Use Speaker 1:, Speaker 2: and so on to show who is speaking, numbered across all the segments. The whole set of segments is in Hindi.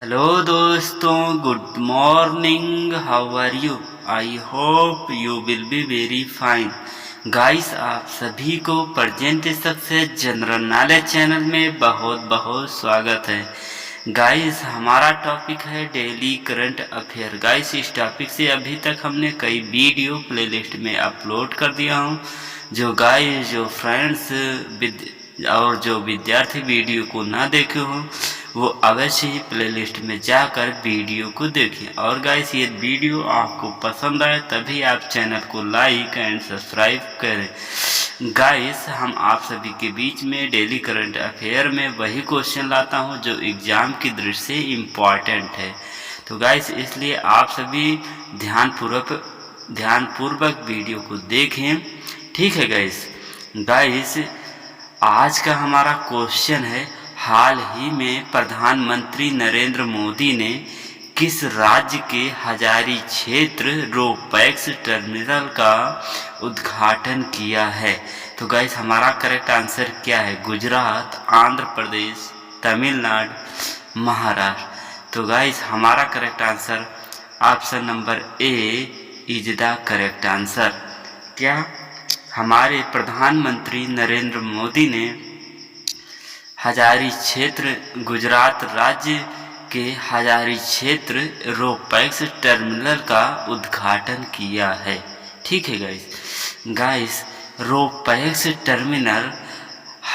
Speaker 1: हेलो दोस्तों, good morning. How are you? I hope you will be very fine. Guys, आप सभी को present success general knowledge channel में बहुत बहुत स्वागत है। गाइस, हमारा टॉपिक है डेली करंट अफेयर। गाइस, इस टॉपिक से अभी तक हमने कई वीडियो प्लेलिस्ट में अपलोड कर दिया हूँ। जो फ्रेंड्स और जो विद्यार्थी वीडियो को ना देखे हों वो अवश्य ही प्लेलिस्ट में जाकर वीडियो को देखें। और गाइस, ये वीडियो आपको पसंद आए तभी आप चैनल को लाइक एंड सब्सक्राइब करें। गाइस, हम आप सभी के बीच में डेली करंट अफेयर में वही क्वेश्चन लाता हूं जो एग्जाम की दृष्टि से इम्पॉर्टेंट है। तो गाइस, इसलिए आप सभी ध्यानपूर्वक वीडियो को देखें। ठीक है गाइस, आज का हमारा क्वेश्चन है, हाल ही में प्रधानमंत्री नरेंद्र मोदी ने किस राज्य के हजारी क्षेत्र रोपैक्स टर्मिनल का उद्घाटन किया है? तो गाइस, हमारा करेक्ट आंसर क्या है? गुजरात, आंध्र प्रदेश, तमिलनाडु, महाराष्ट्र। तो गाइस, हमारा correct answer option number A is the correct answer. क्या हमारे प्रधानमंत्री नरेंद्र मोदी ने हजारी क्षेत्र गुजरात राज्य के हजारी क्षेत्र रोपैक्स टर्मिनल का उद्घाटन किया है। ठीक है गाइस, रोपैक्स टर्मिनल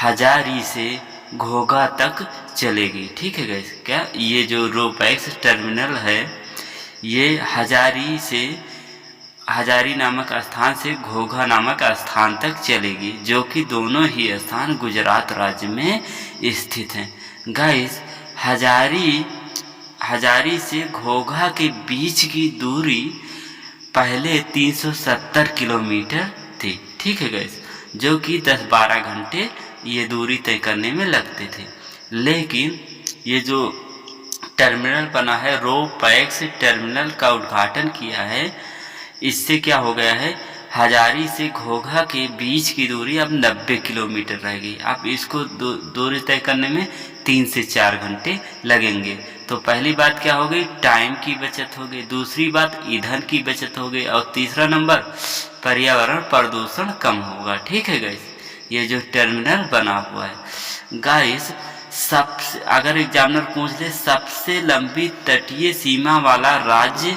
Speaker 1: हजारी से घोघा तक चलेगी। ठीक है गाइस, क्या ये जो रोपैक्स टर्मिनल है ये हजारी नामक स्थान से घोघा नामक स्थान तक चलेगी, जो कि दोनों ही स्थान गुजरात राज्य में स्थित हैं। गाइस, हजारी से घोघा के बीच की दूरी पहले 370 किलोमीटर थी। ठीक है गाइस, जो कि 10-12 घंटे ये दूरी तय करने में लगते थे। लेकिन ये जो टर्मिनल बना है, रोपैक्स टर्मिनल का उद्घाटन किया है, इससे क्या हो गया है, हजारी से घोघा के बीच की दूरी अब 90 किलोमीटर रह गई। अब इसको दूरी तय करने में 3 से 4 घंटे लगेंगे। तो पहली बात क्या हो गई, टाइम की बचत हो गई। दूसरी बात, ईंधन की बचत हो गई। और तीसरा नंबर, पर्यावरण प्रदूषण कम होगा। ठीक है गाइस, ये जो टर्मिनल बना हुआ है गाइस, सबसे अगर एग्जामिनर पूछ ले सबसे लंबी तटीय सीमा वाला राज्य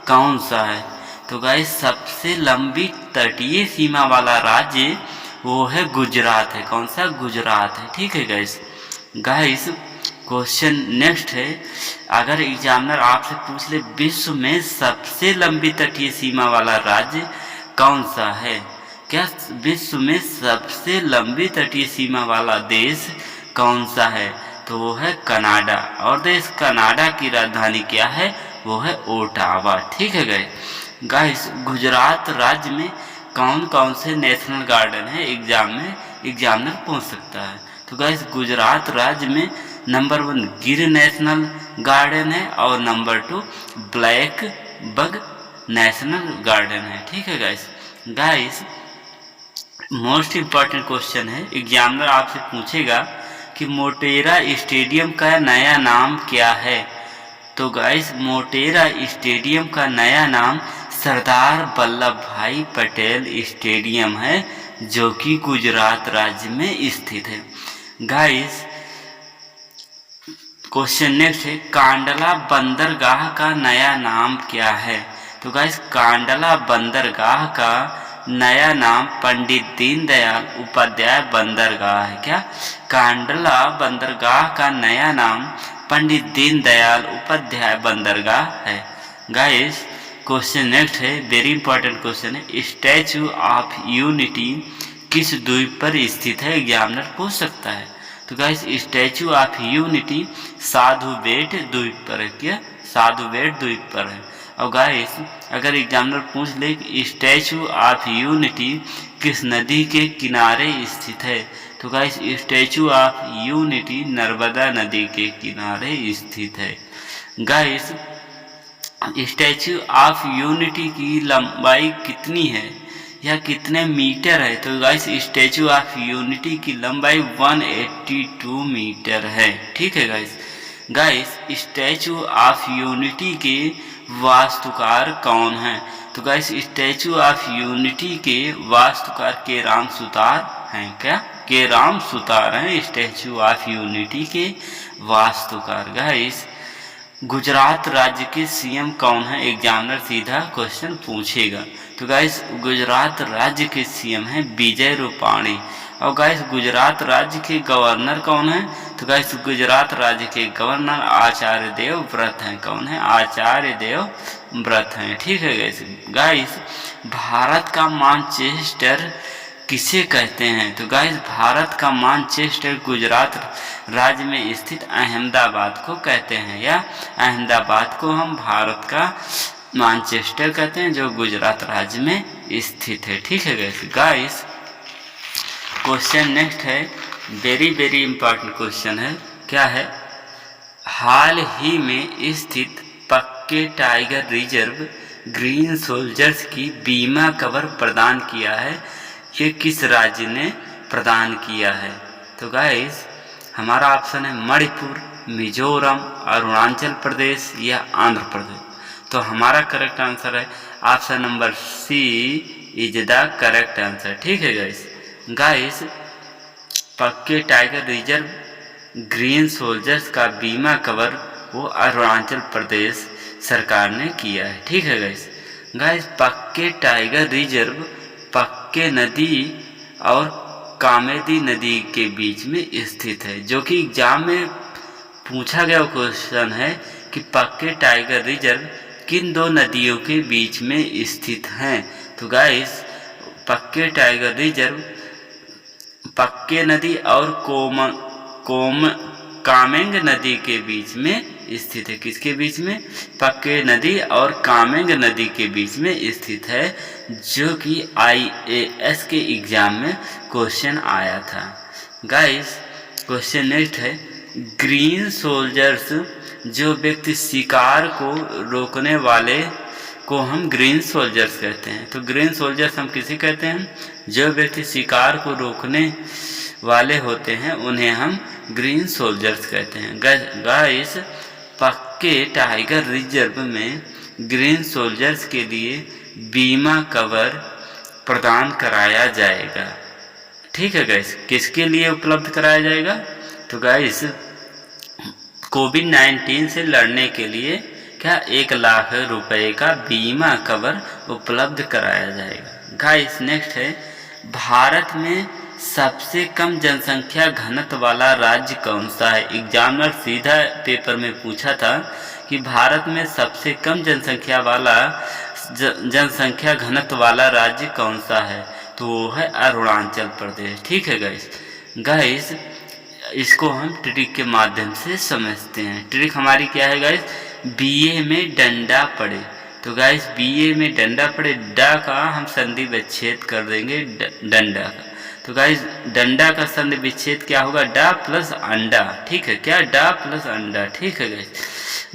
Speaker 1: कौन सा है, तो गाइस सबसे लंबी तटीय सीमा वाला राज्य वो है गुजरात है। कौन सा? गुजरात है। ठीक है गाइस, क्वेश्चन नेक्स्ट है, अगर एग्जामिनर आपसे पूछ ले विश्व में सबसे लंबी तटीय सीमा वाला राज्य कौन सा है, क्या विश्व में सबसे लंबी तटीय सीमा वाला देश कौन सा है, तो वो है कनाडा। और देश कनाडा की राजधानी क्या है? वो है ओटावा। ठीक है गाइस, गुजरात राज्य में कौन कौन से नेशनल गार्डन है, एग्जाम में एग्जामिनर पूछ सकता है। तो गाइस, गुजरात राज्य में नंबर 1 गिर नेशनल गार्डन है और number 2 black bug national garden है। ठीक है गाइस, मोस्ट इम्पॉर्टेंट क्वेश्चन है, एग्जामिनर आपसे पूछेगा कि मोटेरा स्टेडियम का नया नाम क्या है। तो गाइस, मोटेरा स्टेडियम का नया नाम सरदार वल्लभ भाई पटेल स्टेडियम है, जो कि गुजरात राज्य में स्थित है। गाइस, क्वेश्चन नेक्स्ट है, कांडला बंदरगाह का नया नाम क्या है। तो गाइस, कांडला बंदरगाह का नया नाम पंडित दीनदयाल उपाध्याय बंदरगाह है। क्या? कांडला बंदरगाह का नया नाम पंडित दीनदयाल उपाध्याय बंदरगाह है। गाइस, क्वेश्चन नेक्स्ट है, वेरी इंपॉर्टेंट क्वेश्चन है, स्टैचू ऑफ यूनिटी किस द्वीप पर स्थित है, एग्जामिनर पूछ सकता है। तो गाइस, स्टैचू ऑफ यूनिटी साधु बेट द्वीप पर है। क्या? साधु बेट द्वीप पर है। और गाइस, अगर एग्जामिनर पूछ ले कि स्टैचू ऑफ यूनिटी किस नदी के किनारे स्थित है, तो guys statue of unity Narmada नदी के किनारे स्थित है। गाइस, स्टैचू ऑफ यूनिटी की लंबाई कितनी है या कितने मीटर है, तो गाइस स्टैचू ऑफ यूनिटी की लंबाई 182 मीटर है। ठीक है गाइस स्टैचू ऑफ यूनिटी के वास्तुकार कौन हैं? तो गाइस स्टैचू ऑफ यूनिटी के वास्तुकार केराम सुतार हैं। क्या केराम सुतार हैं स्टैचू ऑफ यूनिटी के वास्तुकार। गाइस गुजरात राज्य के सीएम कौन है? एग्जामिनर सीधा क्वेश्चन पूछेगा। तो गाइस गुजरात राज्य के सीएम हैं विजय रूपाणी। और गाइस गुजरात राज्य के गवर्नर कौन है? तो गाइस गुजरात राज्य के गवर्नर आचार्य देवव्रत हैं। कौन है? आचार्य देवव्रत हैं। ठीक है गाइस भारत का मानचेस्टर किसे कहते हैं? तो गाइस भारत का मानचेस्टर गुजरात राज्य में स्थित अहमदाबाद को कहते हैं, या अहमदाबाद को हम भारत का मानचेस्टर कहते हैं जो गुजरात राज्य में स्थित है। ठीक है गाइस क्वेश्चन नेक्स्ट है, वेरी इंपॉर्टेंट क्वेश्चन है। क्या है? हाल ही में स्थित पक्के टाइगर रिजर्व ग्रीन सोल्जर्स की बीमा कवर प्रदान किया है, ये किस राज्य ने प्रदान किया है? तो गाइस हमारा ऑप्शन है मणिपुर, मिजोरम, अरुणाचल प्रदेश या आंध्र प्रदेश। तो हमारा करेक्ट आंसर है option number C is the correct answer. ठीक है गाइस पक्के टाइगर रिजर्व ग्रीन सोल्जर्स का बीमा कवर वो अरुणाचल प्रदेश सरकार ने किया है। ठीक है गाइस पक्के टाइगर रिजर्व पक्के नदी और कामेदी नदी के बीच में स्थित है, जो कि एग्जाम में पूछा गया क्वेश्चन है कि पक्के टाइगर रिजर्व किन दो नदियों के बीच में स्थित हैं। तो गाइस पक्के टाइगर रिजर्व पक्के नदी और कामेंग नदी के बीच में स्थित है। किसके बीच में? पक्के नदी और कामेंग नदी के बीच में स्थित है, जो कि IAS के एग्जाम में क्वेश्चन आया था। गाइस क्वेश्चन नेक्स्ट है, ग्रीन सोल्जर्स जो व्यक्ति शिकार को रोकने वाले को हम ग्रीन सोल्जर्स कहते हैं। तो ग्रीन सोल्जर्स हम किसे कहते हैं? जो व्यक्ति शिकार को रोकने वाले होते हैं उन्हें हम ग्रीन सोल्जर्स कहते हैं। गाइस पक्के टाइगर रिजर्व में ग्रीन सोल्जर्स के लिए बीमा कवर प्रदान कराया जाएगा। ठीक है गाइस किसके लिए उपलब्ध कराया जाएगा? तो गाइस कोविड-19 से लड़ने के लिए क्या 1 लाख रुपए का बीमा कवर उपलब्ध कराया जाएगा। गाइस नेक्स्ट है, भारत में सबसे कम जनसंख्या घनत्व वाला राज्य कौन सा है? एग्जामिनर सीधा पेपर में पूछा था कि भारत में सबसे कम जनसंख्या घनत्व वाला राज्य कौन सा है? तो वो है अरुणाचल प्रदेश। ठीक है गाइस इसको हम ट्रिक के माध्यम से समझते हैं। ट्रिक हमारी क्या है गाइस? BA में डंडा पड़े। तो गाइस BA में डंडा पड़े, डा का हम संधि विच्छेद कर देंगे डंडा का। तो गाइस डंडा का संधि विच्छेद क्या होगा? डा प्लस अंडा। ठीक है क्या? डा प्लस अंडा। ठीक है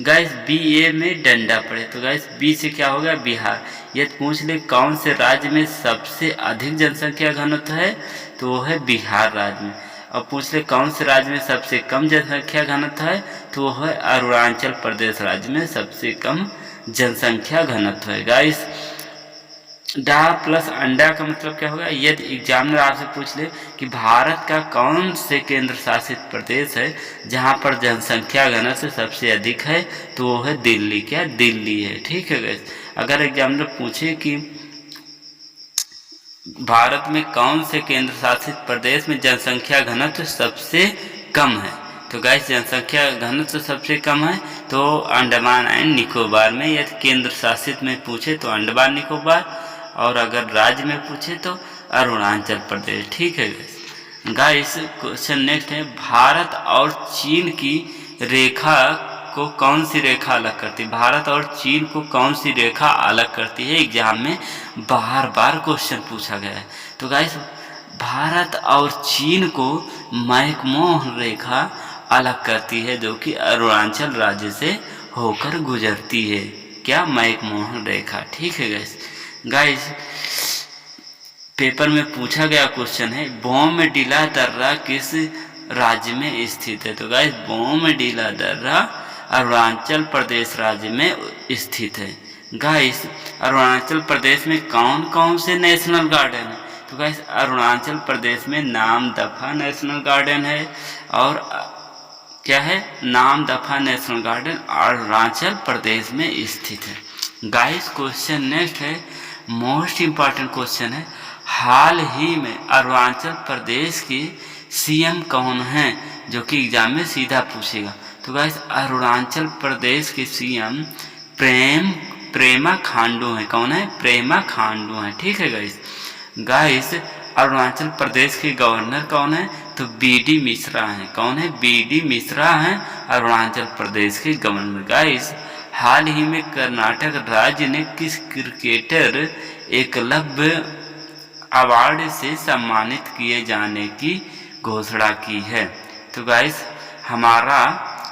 Speaker 1: गाइस BA में डंडा पड़े। तो गाइस B से क्या होगा? बिहार। यदि पूछ ले कौन से राज्य में सबसे अधिक जनसंख्या घनत्व है? तो वो है बिहार राज्य में। और पूछ ले कौन से राज्य में सबसे कम जनसंख्या घनत्व है? तो वो है अरुणाचल प्रदेश राज्य में सबसे कम जनसंख्या घनत्व है। गाइस डा प्लस अंडा का मतलब क्या होगा? यदि एग्जामिनर आपसे पूछ ले कि भारत का कौन से केंद्र शासित प्रदेश है जहां पर जनसंख्या घनत्व सबसे अधिक है? तो वो है दिल्ली। क्या? दिल्ली है। ठीक है गाइस अगर एग्जामिनर पूछे कि भारत में कौन से केंद्र शासित प्रदेश में जनसंख्या घनत्व सबसे कम है? तो गाइस जनसंख्या घनत्व सबसे कम है तो अंडमान एंड निकोबार में। यदि केंद्र शासित में पूछे तो अंडमान निकोबार, और अगर राज्य में पूछे तो अरुणाचल प्रदेश। ठीक है गाइस क्वेश्चन नेक्स्ट है, भारत और चीन की रेखा को कौन सी रेखा अलग करती है? भारत और चीन को कौन सी रेखा अलग करती है? एग्जाम में बार क्वेश्चन पूछा गया है। तो गाइस भारत और चीन को मैकमोहन रेखा अलग करती है, जो कि अरुणाचल राज्य से होकर गुजरती है। क्या? मैकमोहन रेखा। ठीक है गाइस पेपर में पूछा गया क्वेश्चन है, बॉम्बडिला दर्रा किस राज्य में स्थित है? तो गाइस बोमडिला दर्रा अरुणाचल प्रदेश राज्य में स्थित है। गाइस अरुणाचल प्रदेश में कौन कौन से नेशनल गार्डन है? तो गाइस अरुणाचल प्रदेश में नामदफा नेशनल गार्डन है, और क्या है, नामदफा नेशनल गार्डन अरुणाचल प्रदेश में स्थित है। गाइस क्वेश्चन नेक्स्ट है, मोस्ट इम्पॉर्टेंट क्वेश्चन है, हाल ही में अरुणाचल प्रदेश के सीएम कौन हैं, जो कि एग्जाम में सीधा पूछेगा। तो गाइस अरुणाचल प्रदेश के सीएम प्रेमा खांडू हैं। कौन है? प्रेमा खांडू हैं। ठीक है गाइस। गाइस अरुणाचल प्रदेश के गवर्नर कौन है? तो बीडी मिश्रा हैं। कौन है? बीडी मिश्रा हैं अरुणाचल प्रदेश के गवर्नर। गाइस हाल ही में कर्नाटक राज्य ने किस क्रिकेटर एकलव्य अवार्ड से सम्मानित किए जाने की घोषणा की है? तो गाइस हमारा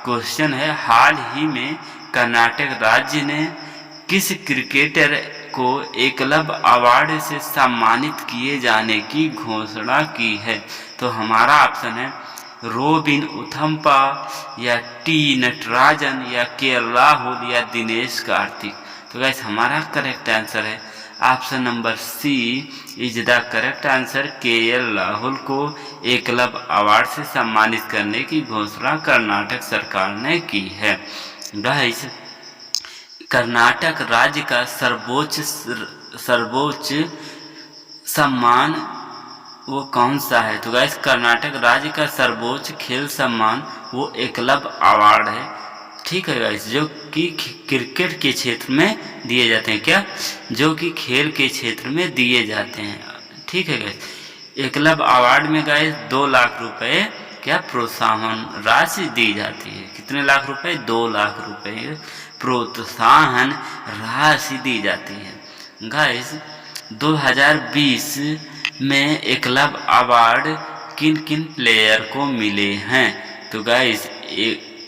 Speaker 1: क्वेश्चन है, हाल ही में कर्नाटक राज्य ने किस क्रिकेटर को एकलव्य अवार्ड से सम्मानित किए जाने की घोषणा की है? तो हमारा ऑप्शन है रोबिन उथम्पा, या टी नटराजन, या के राहुल, या दिनेश कार्तिक। तो गाइस हमारा करेक्ट आंसर है option number C is the correct answer. K L Rahul को एकलव्य अवार्ड से सम्मानित करने की घोषणा कर्नाटक सरकार ने की है। गाइस कर्नाटक राज्य का सर्वोच्च सम्मान वो कौन सा है? तो गाइस कर्नाटक राज्य का सर्वोच्च खेल सम्मान वो एकलव्य अवार्ड है। ठीक है गाइस, जो कि क्रिकेट के क्षेत्र में दिए जाते हैं। क्या? जो कि खेल के क्षेत्र में दिए जाते हैं। ठीक है गाइस। एकलव्य अवार्ड में गाइस 2 लाख रुपए क्या प्रोत्साहन राशि दी जाती है। कितने लाख रुपए? 2 लाख रुपए प्रोत्साहन राशि दी जाती है। गाइस 2020 में एकलव्य अवार्ड किन किन प्लेयर को मिले हैं? तो गाइस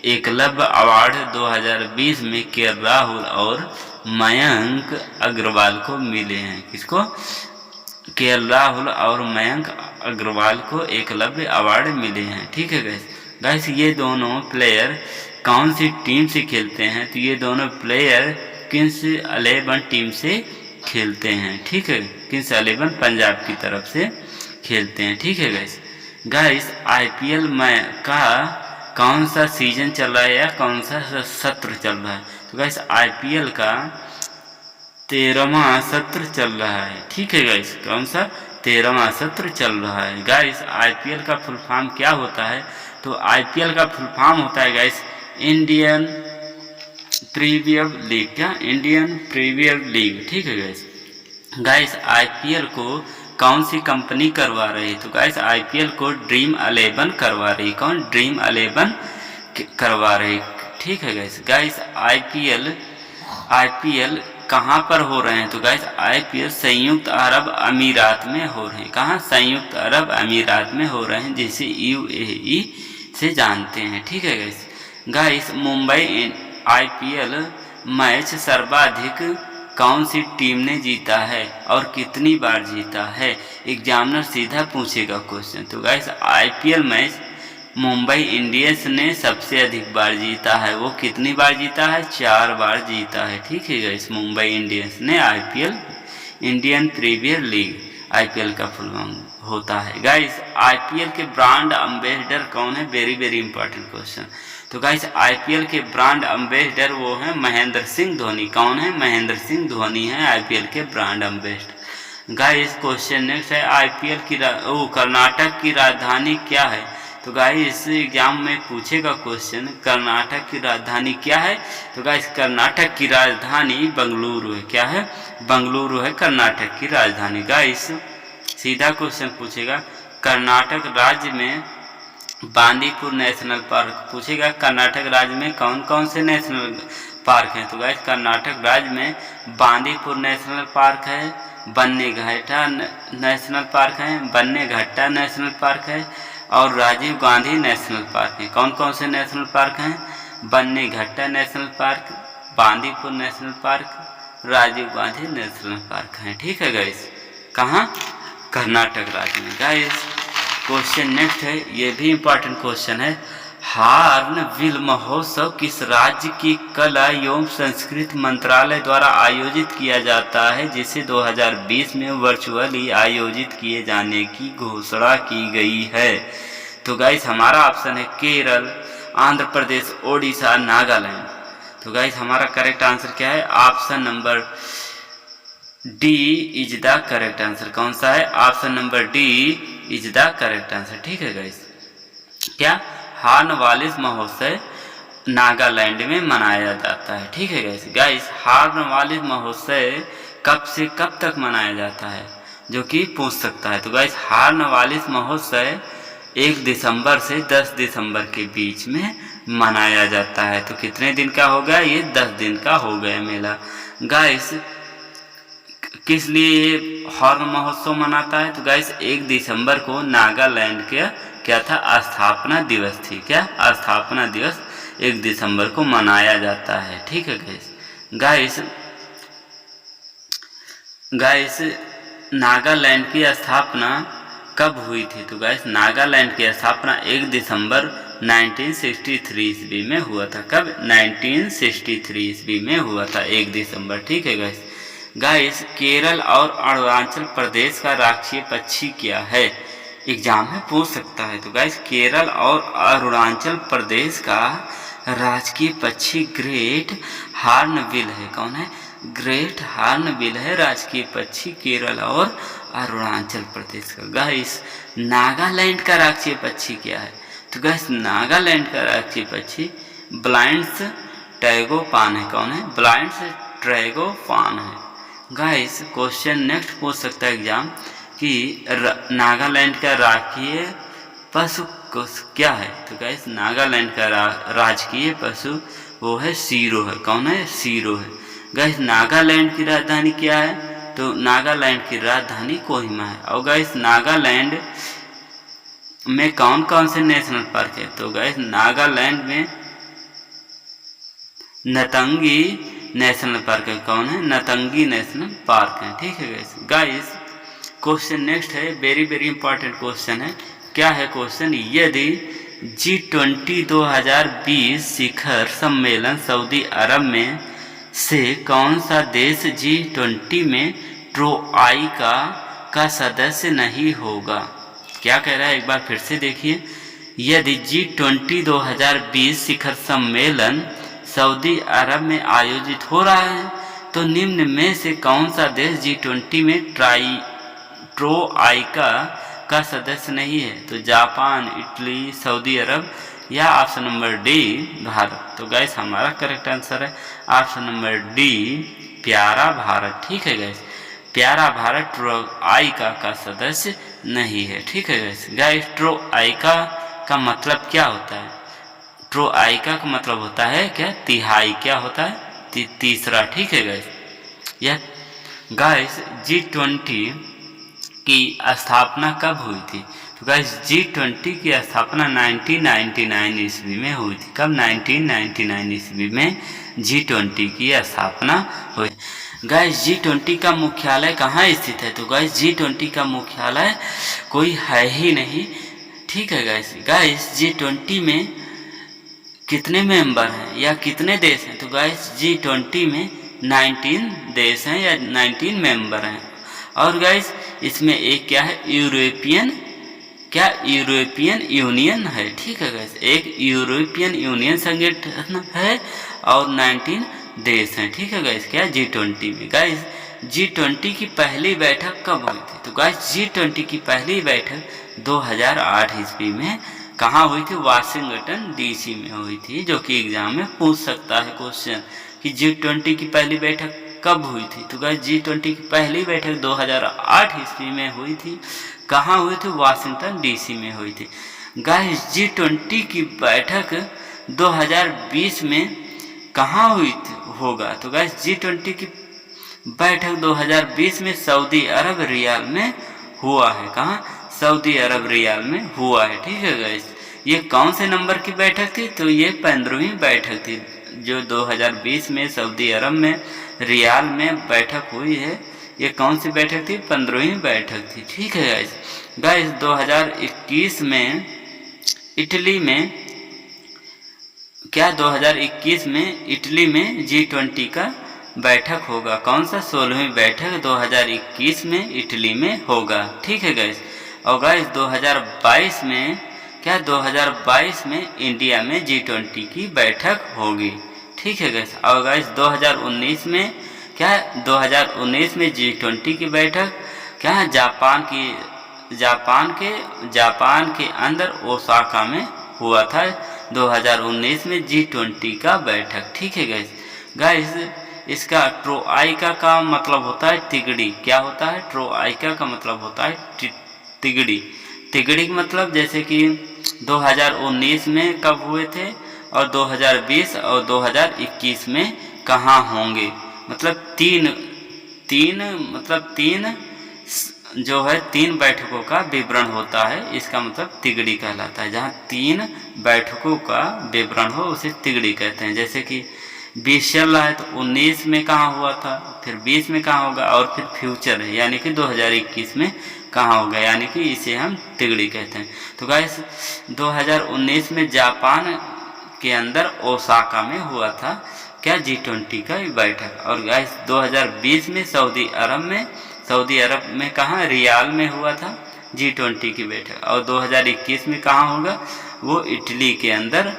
Speaker 1: एकलव्य अवार्ड 2020 में के राहुल और मयंक अग्रवाल को मिले हैं। किसको? के राहुल और मयंक अग्रवाल को एकलव्य अवार्ड मिले हैं। ठीक है गाइस। गाइस ये दोनों प्लेयर कौन सी टीम से खेलते हैं? तो ये दोनों प्लेयर किंग्स 11 टीम से खेलते हैं। ठीक है, किंग्स 11 पंजाब की तरफ से खेलते हैं। ठीक है गाइस। गाइस आईपीएल में का कौन सा सीजन चल रहा है या कौन सा सत्र चल रहा है? तो गाइस आईपीएल का 13वां सत्र चल रहा है। ठीक है गाइस, कौन सा? 13वां सत्र चल रहा है। गाइस आईपीएल का फुल फॉर्म क्या होता है? तो आईपीएल का फुल फॉर्म होता है गाइस इंडियन प्रीमियर लीग। क्या? Indian premier league. ठीक है गाइस। गाइस आईपीएल को कौन सी कंपनी करवा रही है? तो गाइस आईपीएल को ड्रीम 11 करवा रही। कौन? ड्रीम 11 करवा रही। ठीक है गाइस। गाइस आईपीएल कहाँ पर हो रहे हैं? तो गाइस आईपीएल संयुक्त अरब अमीरात में हो रहे हैं। कहाँ? संयुक्त अरब अमीरात में हो रहे हैं, जिसे यूएई से जानते हैं। ठीक है guys. Guys Mumbai IPL match सर्वाधिक कौन सी टीम ने जीता है और कितनी बार जीता है? एग्जामिनर सीधा पूछेगा क्वेश्चन। तो guys IPL match Mumbai Indians ने सबसे अधिक बार जीता है। वो कितनी बार जीता है? 4 बार जीता है। ठीक है गाइस। मुंबई इंडियंस ने IPL Indian premier league IPL का फुल फॉर्म होता है। गाइस आईपीएल के ब्रांड एम्बेसडर कौन है? Very very important question. तो गाइस आईपीएल के ब्रांड एम्बेसडर वो हैं महेंद्र सिंह धोनी। कौन है? महेंद्र सिंह धोनी है आईपीएल के brand ambassador. Guys question next है, आईपीएल की कर्नाटक की राजधानी क्या है? तो गाइस एग्जाम में पूछेगा क्वेश्चन, कर्नाटक की राजधानी क्या है? तो गाइस कर्नाटक की राजधानी बेंगलुरु है। क्या है? बेंगलुरु है कर्नाटक की राजधानी। गाइस सीधा क्वेश्चन पूछेगा, कर्नाटक राज्य में बांदीपुर नेशनल पार्क पूछेगा। कर्नाटक राज्य में कौन कौन से नेशनल पार्क हैं? तो गाइस कर्नाटक राज्य में बांदीपुर नेशनल पार्क है, बन्नेघट्टा नेशनल पार्क है, बन्नेघट्टा नेशनल पार्क है, और राजीव गांधी नेशनल पार्क है। कौन कौन से नेशनल पार्क हैं? Bannerghatta national park, Bandipur national park, Rajiv Gandhi national park हैं। ठीक है गाइस। कहाँ? कर्नाटक राज्य में। गाइस क्वेश्चन नेक्स्ट है, ये भी इम्पोर्टेंट क्वेश्चन है। हार्नबिल महोत्सव किस राज्य की कला एवं संस्कृति मंत्रालय द्वारा आयोजित किया जाता है, जिसे 2020 में वर्चुअली आयोजित किए जाने की घोषणा की गई है? तो गाइस हमारा ऑप्शन है केरल, आंध्र प्रदेश, ओडिशा, नागालैंड। तो गाइस हमारा करेक्ट आंसर क्या है? Option number D is the correct answer. कौन सा है? Option number D is the correct answer. ठीक है गाइस, क्या हार्नबिल महोत्सव नागालैंड में मनाया जाता है। ठीक है गाइस हार्नबिल महोत्सव कब से कब तक मनाया जाता है, जो कि पूछ सकता है। तो गाइस हार्नबिल महोत्सव 1 दिसंबर से 10 दिसंबर के बीच में मनाया जाता है। तो कितने दिन का हो गया? ये 10 दिन का हो गया मेला। गाइस किस लिए हॉर्न महोत्सव मनाता है? तो गाइस 1 दिसंबर को नागालैंड के क्या था? स्थापना दिवस थी। क्या? स्थापना दिवस 1 दिसंबर को मनाया जाता है। ठीक है गाइस नागालैंड की स्थापना कब हुई थी? तो गाइस नागालैंड की स्थापना 1 दिसंबर 1963 ईस्वी में हुआ था। कब? 1963 ईस्वी में हुआ था 1 दिसंबर। ठीक है गाइस केरल और अरुणाचल प्रदेश का राष्ट्रीय पक्षी क्या है? एग्जाम में पूछ सकता है। तो गाइस केरल और अरुणाचल प्रदेश का राजकीय पक्षी ग्रेट हार्नबिल है। कौन है? ग्रेट हार्नबिल है राजकीय पक्षी केरल और अरुणाचल प्रदेश का। गाइस नागालैंड का राष्ट्रीय पक्षी क्या है? तो गाइस नागालैंड का राष्ट्रीय पक्षी ब्लाइंड्स ट्रैगोपान है। कौन है? ब्लाइंड्स ट्रैगोपान है। गाइस क्वेश्चन नेक्स्ट पूछ सकता है एग्जाम कि नागालैंड का राजकीय पशु क्या है? तो गाइस नागालैंड का राजकीय पशु वो है सीरो है। कौन है? सीरो है। गाइस नागालैंड की राजधानी क्या है? तो नागालैंड की राजधानी कोहिमा है। और गाइस नागालैंड में कौन कौन से नेशनल पार्क है? तो गाइस नागालैंड में नतंगी नेशनल पार्क है। कौन है? नतंगी नेशनल पार्क है। ठीक है गाइस क्वेश्चन नेक्स्ट है, वेरी वेरी इंपॉर्टेंट क्वेश्चन है। क्या है क्वेश्चन? यदि G20 2020 शिखर सम्मेलन सऊदी अरब में से कौन सा देश G20 में ट्रोआइका का सदस्य नहीं होगा? क्या कह रहा है एक बार फिर से देखिए। यदि G20 2020 शिखर सम्मेलन सऊदी अरब में आयोजित हो रहा है तो निम्न में से कौन सा देश G20 में ट्रोआइका का सदस्य नहीं है? तो जापान, इटली, सऊदी अरब या ऑप्शन नंबर डी भारत। तो गाइस हमारा करेक्ट आंसर है ऑप्शन नंबर डी प्यारा भारत। ठीक है प्यारा भारत ट्रोआइका का सदस्य नहीं है। ठीक है गाइस ट्रोआइका का मतलब क्या होता है? ट्रोआइका का मतलब होता है क्या? तिहाई। क्या होता है? तीसरा। ठीक है गाइस G20 की स्थापना कब हुई थी? तो गाइस G20 की स्थापना 1999 ईस्वी में हुई थी। कब? 1999 ईस्वी में G20 की स्थापना हुई। गाइस G20 का मुख्यालय कहाँ स्थित है? तो गाइस G20 का मुख्यालय कोई है ही नहीं। ठीक है गाइस G20 में कितने मेंबर हैं या कितने देश हैं? तो गाइस G20 में 19 देश हैं या 19 मेंबर हैं। और गाइस इसमें एक क्या है? यूरोपियन यूनियन है। ठीक है गाइस एक यूरोपियन यूनियन संगठन है और 19 देश हैं। ठीक है गाइस क्या? G20 में। गाइस G20 की पहली बैठक कब हुई थी? तो गाइस G20 की पहली बैठक 2008 ईस्वी में कहाँ हुई थी? वाशिंगटन DC में हुई थी, जो कि एग्जाम में पूछ सकता है क्वेश्चन कि G20 की पहली बैठक कब हुई थी? तो गाइस G20 की पहली बैठक 2008 ईस्वी में हुई थी। कहाँ हुई थी? वाशिंगटन DC में हुई थी। गाइस G20 की बैठक 2020 में कहाँ हुई होगा? तो गाइस G20 की बैठक 2020 में सऊदी अरब रियाद में हुआ है। कहाँ? सऊदी अरब रियाद में हुआ है। ठीक है गाइस ये कौन से नंबर की बैठक थी? तो ये 15वीं बैठक थी जो 2020 में सऊदी अरब में रियाद में बैठक हुई है। ये कौन सी बैठक थी? 15वीं बैठक थी। ठीक है गाइस। गाइस 2021 में इटली में 2021 में इटली में G20 का बैठक होगा। कौन सा? 16वीं बैठक 2021 में इटली में होगा। ठीक है गाइस। और गाइस 2022 में 2022 में इंडिया में G20 की बैठक होगी। ठीक है गाइस। और गाइस 2019 में 2019 में G20 की बैठक जापान के अंदर ओसाका में हुआ था 2019 में G20 का बैठक। ठीक है गाइस। इसका ट्रोआइका का मतलब होता है तिगड़ी। क्या होता है? ट्रोआइका का मतलब होता है तिगड़ी। तिगड़ी मतलब जैसे कि 2019 में कब हुए थे और 2020 और 2021 में कहाँ होंगे। मतलब तीन बैठकों का विवरण होता है। इसका मतलब तिगड़ी कहलाता है। जहाँ 3 बैठकों का विवरण हो उसे तिगड़ी कहते हैं। जैसे कि 20 चल रहा है तो 19 में कहाँ हुआ था, फिर 20 में कहाँ होगा और फिर फ्यूचर है यानी कि 2021 में कहाँ होगा, यानी कि इसे हम तिगड़ी कहते हैं। तो गाइस 2019 में जापान के अंदर ओसाका में हुआ था G20 का बैठक। और गाइस 2020 में सऊदी अरब में कहाँ? रियाद में हुआ था G20 की बैठक। और 2021 में कहाँ होगा? वो इटली के अंदर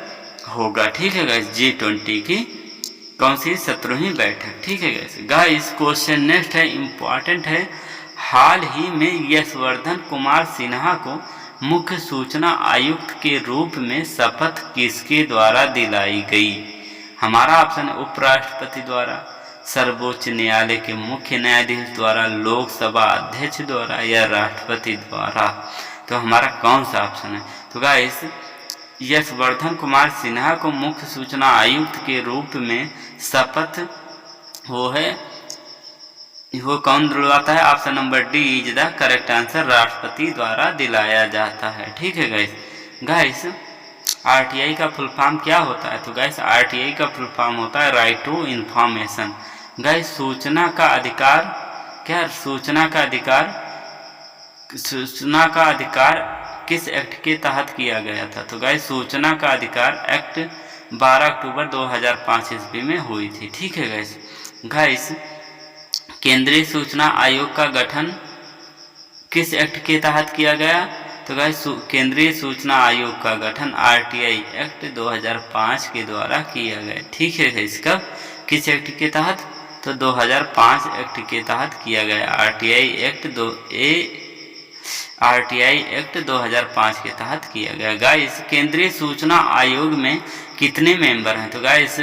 Speaker 1: होगा। ठीक है गाइस। G20 की कौन सी? 17वीं बैठक। ठीक है गाइस। क्वेश्चन नेक्स्ट है, इम्पॉर्टेंट है। हाल ही में यशवर्धन कुमार सिन्हा को मुख्य सूचना आयुक्त के रूप में शपथ किसके द्वारा दिलाई गई? हमारा ऑप्शन है उपराष्ट्रपति द्वारा, सर्वोच्च न्यायालय के मुख्य न्यायाधीश द्वारा, लोकसभा अध्यक्ष द्वारा या राष्ट्रपति द्वारा। तो हमारा कौन सा ऑप्शन है? तो गाइस यशवर्धन कुमार सिन्हा को मुख्य सूचना आयुक्त के रूप में शपथ वो कौन दिलवाता है? Option number D is the correct answer, राष्ट्रपति द्वारा दिलाया जाता है। ठीक है गाइस। आरटीआई का फुल फॉर्म क्या होता है? तो गाइस आरटीआई का फुल फॉर्म होता है राइट टू इंफॉर्मेशन। गाइस सूचना का अधिकार किस एक्ट के तहत किया गया था? तो गाइस सूचना का अधिकार एक्ट 12 अक्टूबर 2005 ईस्वी में हुई थी। ठीक है गाइस। केंद्रीय सूचना आयोग का गठन किस एक्ट के तहत किया गया? तो गाइस केंद्रीय सूचना आयोग का गठन आरटीआई एक्ट 2005 के द्वारा किया गया। ठीक है गाइस। कब? किस एक्ट के तहत? तो 2005 एक्ट के तहत किया गया। आरटीआई एक्ट 2005 के तहत किया गया। गाइस केंद्रीय सूचना आयोग में कितने मेंबर हैं? तो गाइस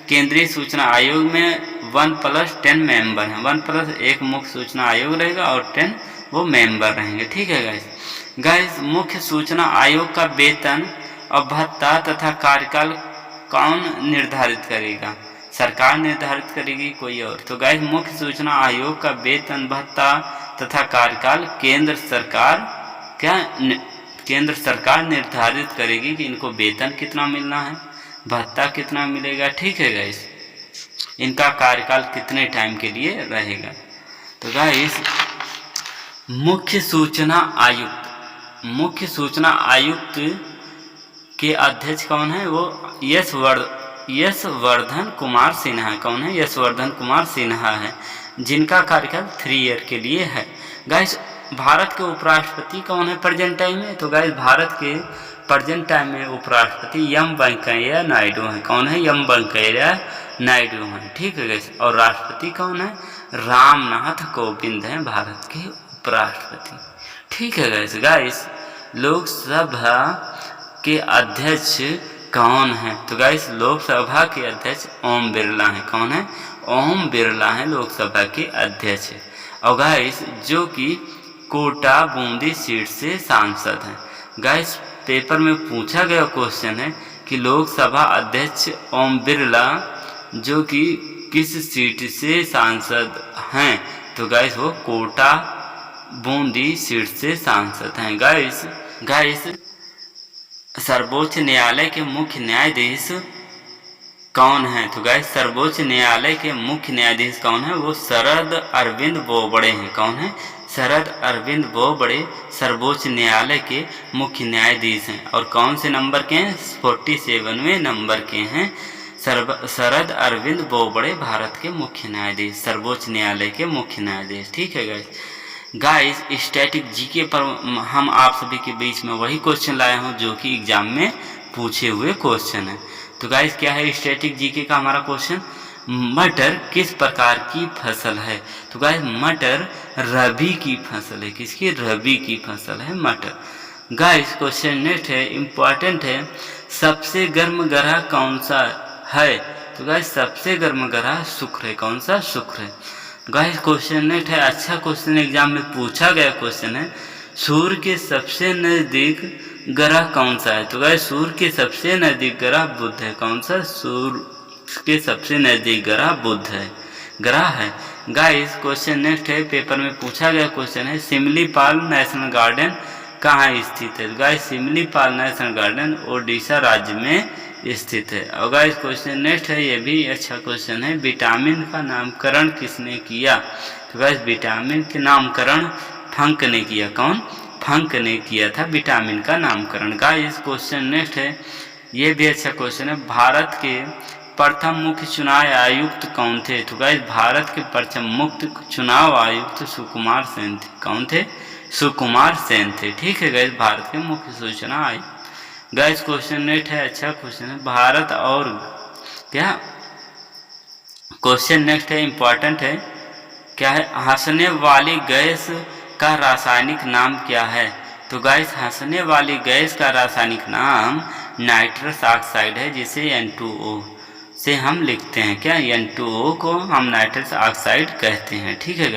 Speaker 1: केंद्रीय सूचना आयोग में 1+10 मेंबर हैं। 1+1 मुख्य सूचना आयोग रहेगा और 10 वो मेंबर रहेंगे। ठीक है गाइस मुख्य सूचना आयोग का वेतन और भत्ता तथा कार्यकाल कौन निर्धारित करेगा? सरकार निर्धारित करेगी कोई और? तो गाइस मुख्य सूचना आयोग का वेतन, भत्ता तथा कार्यकाल केंद्र सरकार निर्धारित करेगी कि इनको वेतन कितना मिलना है, भत्ता कितना मिलेगा। ठीक है गाइस। इनका कार्यकाल कितने टाइम के लिए रहेगा। तो गाइस मुख्य सूचना आयुक्त के अध्यक्ष कौन है? वो यशवर्धन कुमार सिन्हा। कौन है? यशवर्धन कुमार सिन्हा है, जिनका कार्यकाल 3 ईयर के लिए है। गाइस भारत के उपराष्ट्रपति कौन है प्रेजेंट टाइम में? तो गाइस भारत के प्रेजेंट टाइम में उपराष्ट्रपति एम वेंकैया नायडू हैं। कौन है? एम वेंकैया नायडू हैं। ठीक है गाइस। और राष्ट्रपति कौन है? रामनाथ कोविंद हैं भारत के उपराष्ट्रपति। ठीक है गाइस। लोकसभा के अध्यक्ष कौन है? तो गाइस लोकसभा के अध्यक्ष ओम बिरला हैं। कौन है? ओम बिरला हैं लोकसभा के अध्यक्ष। और गाइस जो कि कोटा बूंदी सीट से सांसद हैं। गाइस पेपर में पूछा गया क्वेश्चन है कि लोकसभा अध्यक्ष ओम बिरला जो कि किस सीट से सांसद हैं? तो गाइस वो कोटा बूंदी सीट से सांसद हैं। गाइस सर्वोच्च न्यायालय के मुख्य न्यायाधीश कौन है? तो गाइस सर्वोच्च न्यायालय के मुख्य न्यायाधीश कौन है? वो शरद अरविंद बोबड़े हैं। कौन है? शरद अरविंद बोबड़े सर्वोच्च न्यायालय के मुख्य न्यायाधीश हैं। और कौन से नंबर के हैं? 47वें नंबर के हैं। शरद अरविंद बोबड़े भारत के मुख्य न्यायाधीश, सर्वोच्च न्यायालय के मुख्य न्यायाधीश। ठीक है गाइस, स्टैटिक जीके पर हम आप सभी के बीच में वही क्वेश्चन लाया हूँ जो कि एग्जाम में पूछे हुए क्वेश्चन है। तो गाइस क्या है स्टैटिक जीके का हमारा क्वेश्चन? मटर किस प्रकार की फसल है? तो गाइस मटर रबी की फसल है। किसकी? रबी की फसल है मटर। गाइस क्वेश्चन नेक्स्ट है, इम्पॉर्टेंट है, सबसे गर्म ग्रह कौन सा है? तो गाइस सबसे गर्म ग्रह शुक्र है। कौन सा? शुक्र है। गाइस क्वेश्चन नेक्स्ट है, अच्छा क्वेश्चन एग्जाम में पूछा गया क्वेश्चन है, सूर्य के सबसे नजदीक ग्रह कौन सा है? तो गाइस सूर्य के सबसे नजदीक ग्रह बुध है। कौन सा? सूर्य के सबसे नजदीक ग्रह बुध है, ग्रह है। गाइस क्वेश्चन नेक्स्ट है, पेपर में पूछा गया क्वेश्चन है, सिमलीपाल नेशनल गार्डन कहाँ स्थित है? तो guys Similipal national garden Odisha राज्य में स्थित है। और गाइस क्वेश्चन नेक्स्ट है, ये भी अच्छा क्वेश्चन है, विटामिन का नामकरण किसने किया? तो गाइस विटामिन के नामकरण फंक ने किया। कौन? फंक ने किया था विटामिन का नामकरण। गाइस क्वेश्चन नेक्स्ट है, ये भी अच्छा क्वेश्चन है, भारत के प्रथम मुख्य चुनाव आयुक्त कौन थे? तो गाइस भारत के प्रथम मुख्य चुनाव आयुक्त सुकुमार सेन थे। कौन थे? सुकुमार सेन थे। ठीक है गाइस, भारत के मुख्य सूचना आयुक्त। गाइस क्वेश्चन नेक्स्ट है, अच्छा क्वेश्चन है, भारत और क्या क्वेश्चन नेक्स्ट है, इंपॉर्टेंट है, क्या है, हंसने वाली गैस का रासायनिक नाम क्या है? तो गाइस हंसने वाली गैस का रासायनिक नाम नाइट्रस ऑक्साइड है, जिसे N2O से हम लिखते हैं। क्या? N2O को हम नाइट्रस ऑक्साइड कहते हैं। ठीक है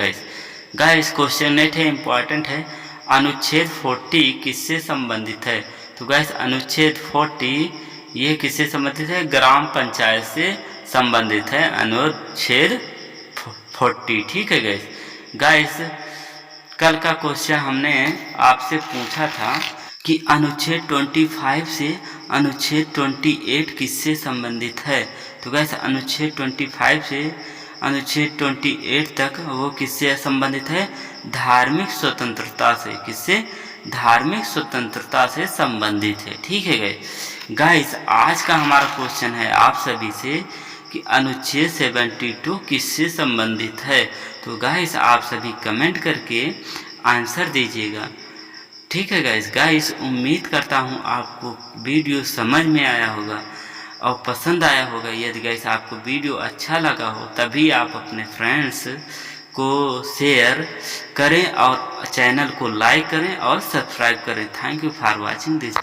Speaker 1: गाइस क्वेश्चन नेक्स्ट है, इंपॉर्टेंट है, अनुच्छेद 40 किससे संबंधित है? तो गाइस अनुच्छेद 40 ये किससे संबंधित है? ग्राम पंचायत से संबंधित है अनुच्छेद 40। ठीक है गाइस कल का क्वेश्चन हमने आपसे पूछा था कि अनुच्छेद 25 से अनुच्छेद 28 किससे संबंधित है? तो गाइस अनुच्छेद 25 से अनुच्छेद 28 तक वो किससे संबंधित है? धार्मिक स्वतंत्रता से। किससे? धार्मिक स्वतंत्रता से संबंधित है। ठीक है गाइस आज का हमारा क्वेश्चन है आप सभी से कि अनुच्छेद 72 किससे संबंधित है? तो गाइस आप सभी कमेंट करके आंसर दीजिएगा। ठीक है गाइस उम्मीद करता हूँ आपको वीडियो समझ में आया होगा और पसंद आया होगा। यदि गाइस आपको वीडियो अच्छा लगा हो तभी आप अपने फ्रेंड्स को शेयर करें और चैनल को लाइक करें और सब्सक्राइब करें। Thank you for watching this.